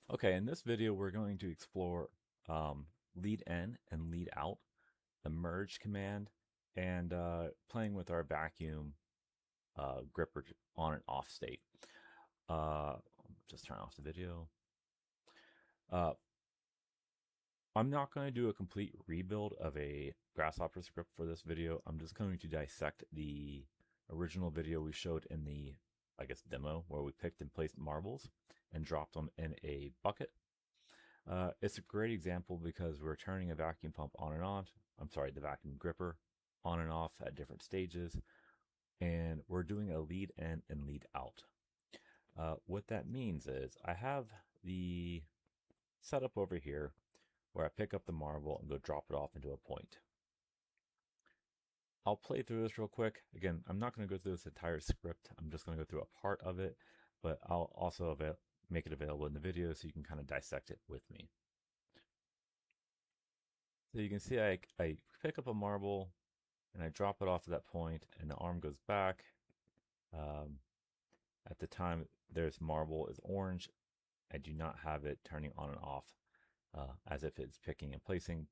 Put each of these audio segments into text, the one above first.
Okay, in this video, we're going to explore lead in and lead out, the merge command, and playing with our vacuum gripper on and off state. Just turn off the video. Uh, I'm not going to do a complete rebuild of a Grasshopper script for this video. I'm just going to dissect the original video we showed in the, I guess, demo where we picked and placed marbles and dropped them in a bucket. It's a great example because we're turning a vacuum pump on and on. I'm sorry, the vacuum gripper on and off at different stages. And we're doing a lead in and lead out. What that means is I have the setup over here where I pick up the marble and go drop it off into a point. I'll play through this real quick. Again, I'm not going to go through this entire script. I'm just going to go through a part of it, but I'll also make it available in the video so you can kind of dissect it with me. So you can see I pick up a marble and I drop it off at that point and the arm goes back. At the time there's marble is orange. I do not have it turning on and off as if it's picking and placing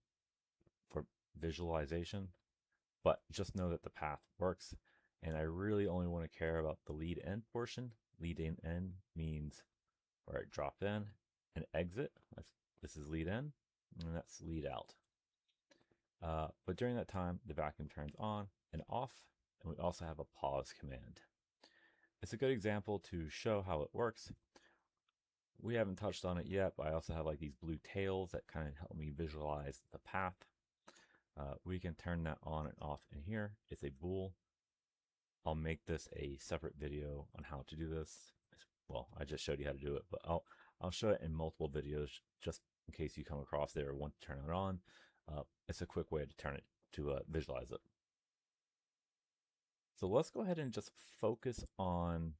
for visualization, but just know that the path works. And I really only want to care about the lead in portion. Lead in means where I drop in and exit. This is lead in, and that's lead out. But during that time, the vacuum turns on and off, and we also have a pause command. It's a good example to show how it works. We haven't touched on it yet, but I also have like these blue tails that kind of help me visualize the path. We can turn that on and off in here. It's a bool. I'll make this a separate video on how to do this. Well, I just showed you how to do it, but I'll show it in multiple videos just in case you come across it or want to turn it on. It's a quick way to turn it to visualize it. So let's go ahead and just focus on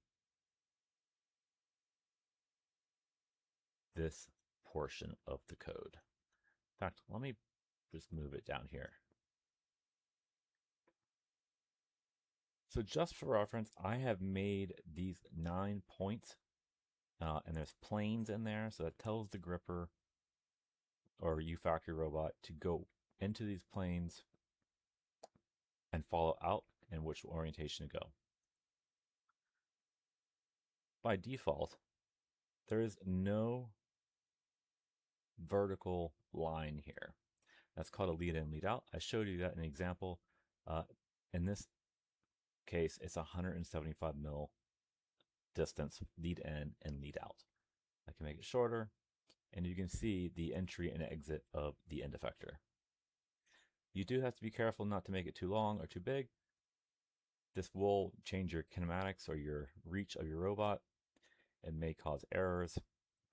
this portion of the code. In fact, let me just move it down here. So just for reference, I have made these 9 points and there's planes in there. So that tells the gripper or UFactory robot to go into these planes and follow out and which orientation to go. By default, there is no vertical line here. That's called a lead in, lead out. I showed you that in an example. In this case, it's 175 mil distance lead in and lead out. I can make it shorter, and you can see the entry and exit of the end effector. You do have to be careful not to make it too long or too big. This will change your kinematics or your reach of your robot. It may cause errors.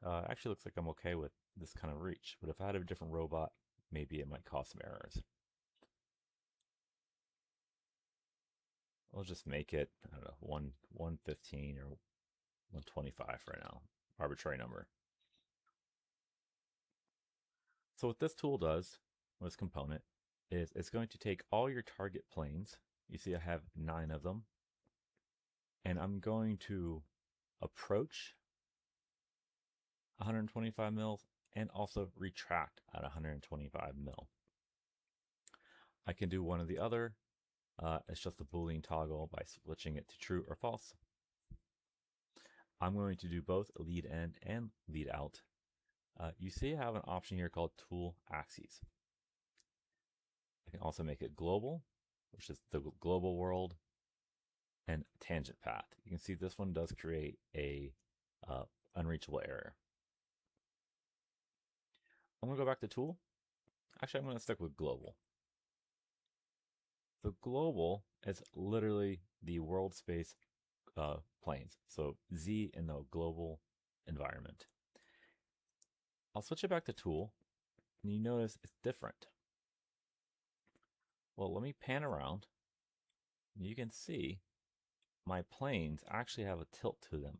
Actually looks like I'm okay with this kind of reach, but if I had a different robot, maybe it might cause some errors. We'll just make it, I don't know, 115 or 125 for now, arbitrary number. So what this tool does, this component, is it's going to take all your target planes. You see I have 9 of them. And I'm going to approach 125 mils and also retract at 125 mil. I can do one or the other. It's just a Boolean toggle by switching it to true or false. I'm going to do both lead in and lead out. You see I have an option here called tool axes. I can also make it global, which is the global world, and tangent path. You can see this one does create a unreachable error. I'm going to go back to tool. Actually, I'm going to stick with global. The global is literally the world space planes. So Z in the global environment. I'll switch it back to tool, and you notice it's different. Well, let me pan around. You can see my planes actually have a tilt to them.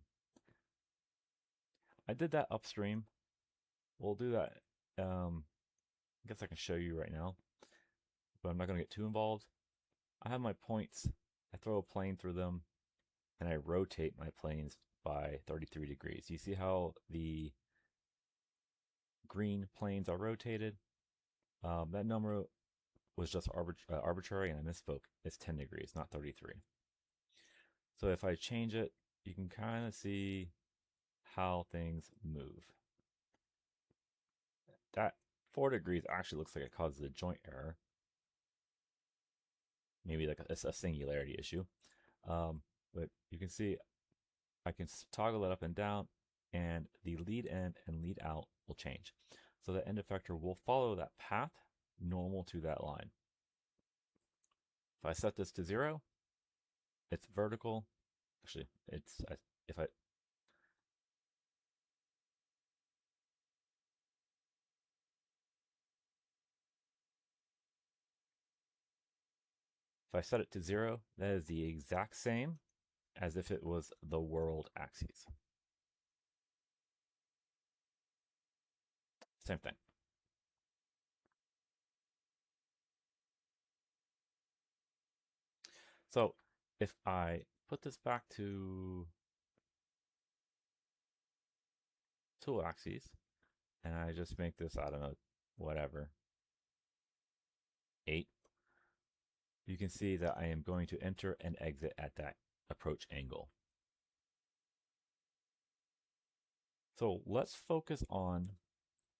I did that upstream. We'll do that. I guess I can show you right now, but I'm not going to get too involved. I have my points. I throw a plane through them, and I rotate my planes by 33 degrees. You see how the green planes are rotated. That number was just arbitrary, and I misspoke. It's 10 degrees, not 33. So if I change it, you can kind of see how things move. That 4 degrees actually looks like it causes a joint error. Maybe like a singularity issue. But you can see I can toggle it up and down, and the lead in and lead out will change. So the end effector will follow that path normal to that line. If I set this to 0, it's vertical. Actually, if I set it to 0, that is the exact same as if it was the world axis. Same thing. So if I put this back to tool axes, and I just make this, I don't know, whatever, 8, you can see that I am going to enter and exit at that approach angle. So let's focus on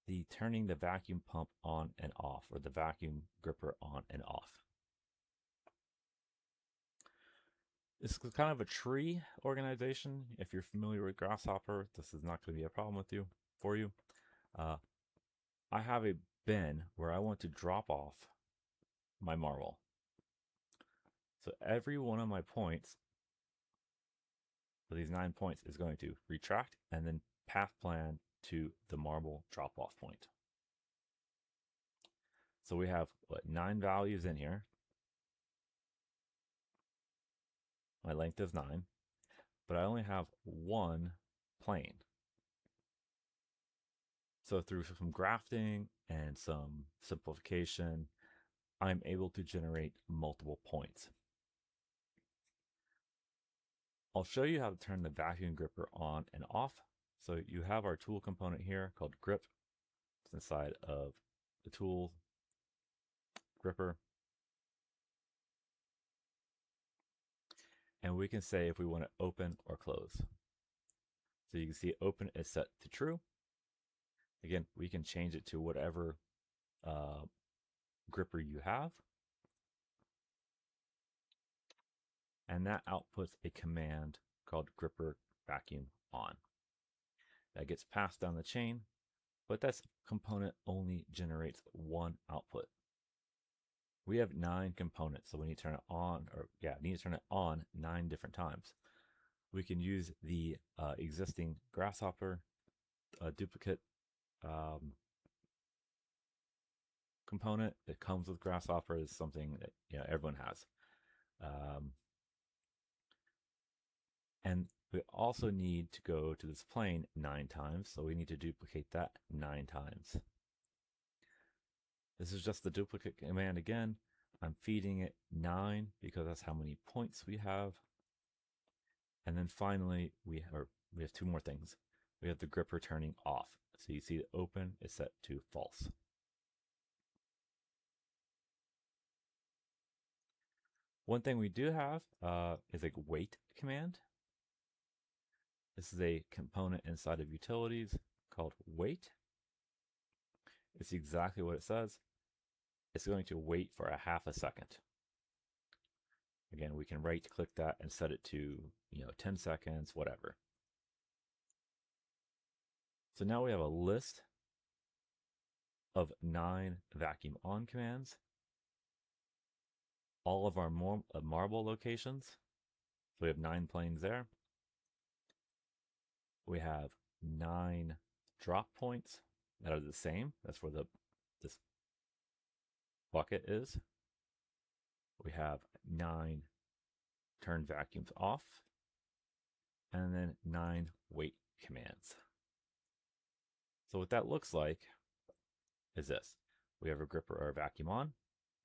the turning the vacuum pump on and off, or the vacuum gripper on and off. This is kind of a tree organization. If you're familiar with Grasshopper, this is not going to be a problem for you. I have a bin where I want to drop off my marble. So every one of my points, for these 9 points, is going to retract and then path plan to the marble drop off point. So we have 9 values in here. My length is 9, but I only have one plane. So through some grafting and some simplification, I'm able to generate multiple points. I'll show you how to turn the vacuum gripper on and off. So you have our tool component here called grip. It's inside of the tool gripper. And we can say if we want to open or close. So you can see open is set to true. Again, we can change it to whatever gripper you have. And that outputs a command called gripper vacuum on. That gets passed down the chain, but that component only generates one output. We have 9 components, so we need to turn it on, need to turn it on 9 different times. We can use the existing Grasshopper duplicate component that comes with Grasshopper. Is something that everyone has. And we also need to go to this plane 9 times, so we need to duplicate that 9 times. This is just the duplicate command again. I'm feeding it 9 because that's how many points we have. And then finally, we have 2 more things. We have the gripper turning off. So you see the open is set to false. One thing we do have is a wait command. This is a component inside of utilities called wait. It's exactly what it says. It's going to wait for a half a second. Again, we can right click that and set it to 10 seconds, whatever. So now we have a list of 9 vacuum on commands. All of our marble locations. So we have 9 planes there. We have 9 drop points that are the same. That's where this bucket is. We have 9 turn vacuums off, and then 9 wait commands. So what that looks like is this. We have a gripper or a vacuum on.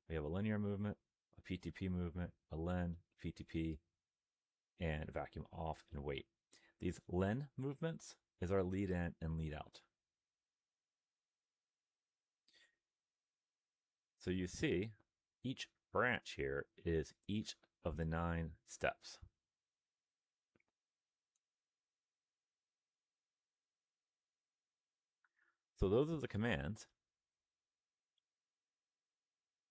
We have a linear movement, a PTP movement, a len, PTP, and vacuum off and wait. These len movements is our lead in and lead out. So you see, each branch here is each of the 9 steps. So those are the commands.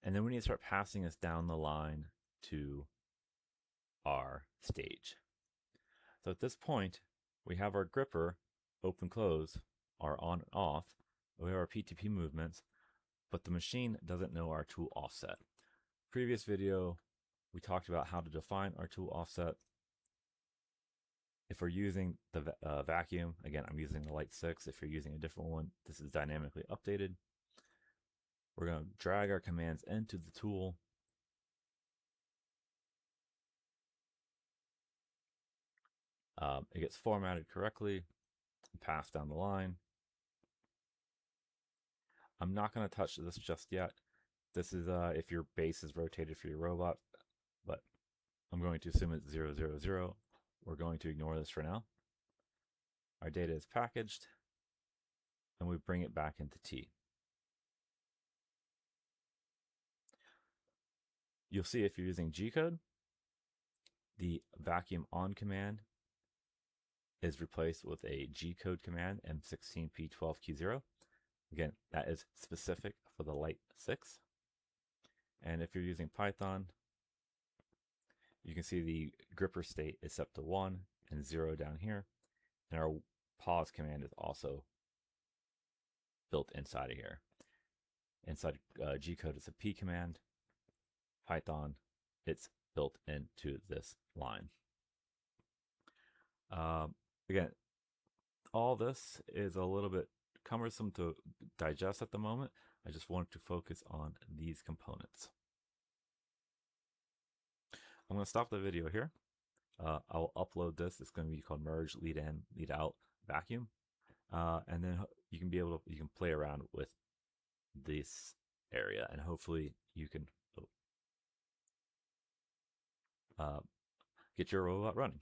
And then we need to start passing this down the line to our stage. So at this point, we have our gripper open, close, our on and off. We have our PTP movements, but the machine doesn't know our tool offset. Previous video, we talked about how to define our tool offset. If we're using the vacuum, again, I'm using the Lite 6. If you're using a different one, this is dynamically updated. We're going to drag our commands into the tool. It gets formatted correctly, passed down the line. I'm not going to touch this just yet. This is if your base is rotated for your robot, but I'm going to assume it's 0, 0, 0. We're going to ignore this for now. Our data is packaged, and we bring it back into T. You'll see if you're using G-code, the vacuum on command is replaced with a G-code command, M16P12Q0. Again, that is specific for the Lite 6. And if you're using Python, you can see the gripper state is set to 1 and 0 down here. And our pause command is also built inside of here. Inside G-code is a P command. Python, it's built into this line. Again, all this is a little bit cumbersome to digest at the moment. I just wanted to focus on these components. I'm going to stop the video here. I'll upload this. It's going to be called merge lead in, lead out vacuum. And then you can play around with this area, and hopefully you can get your robot running.